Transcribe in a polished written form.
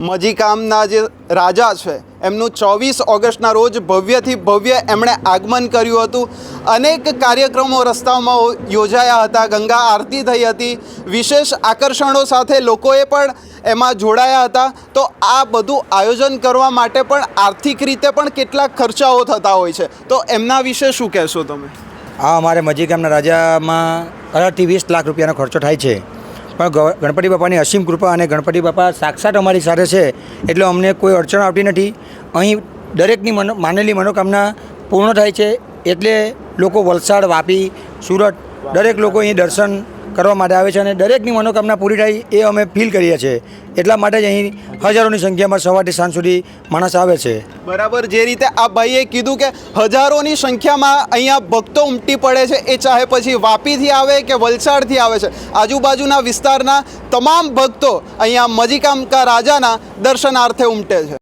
મજીકામના જે રાજા છે એમનું 24 ઓગસ્ટના રોજ ભવ્યથી ભવ્ય એમણે આગમન કર્યું હતું। અનેક કાર્યક્રમો રસ્તાઓમાં યોજાયા હતા, ગંગા આરતી થઈ હતી, વિશેષ આકર્ષણો સાથે લોકોએ પણ એમાં જોડાયા હતા। તો આ બધું આયોજન કરવા માટે પણ આર્થિક રીતે પણ કેટલાક ખર્ચાઓ થતા હોય છે, તો એમના વિશે શું કહેશો તમે? આ અમારે મજીગામના રાજામાં 18 થી 20 લાખ રૂપિયાનો ખર્ચો થાય છે, પણ ગણપતિ બાપાની અસીમ કૃપા અને ગણપતિ બાપા સાક્ષાત અમારી સાથે છે એટલે અમને કોઈ અડચણ આવતી નથી। અહીં દરેકની માનેલી મનોકામના પૂર્ણ થાય છે, એટલે લોકો વલસાડ, વાપી, સુરત દરેક લોકો અહીં દર્શન કરવા માટે આવે છે અને દરેકની મનોકામના પૂરી થાય એ અમે ફીલ કરીએ છીએ। એટલા માટે જ અહીં હજારોની સંખ્યામાં સવારથી સાંજ સુધી માણસ આવે છે। બરાબર, જે રીતે આ ભાઈએ કીધું કે હજારોની સંખ્યામાં અહીંયા ભક્તો ઉમટી પડે છે, એ ચાહે પછી વાપીથી આવે કે વલસાડથી આવે છે, આજુબાજુના વિસ્તારના તમામ ભક્તો અહીંયા મજીકામકા રાજાના દર્શનાર્થે ઉમટે છે।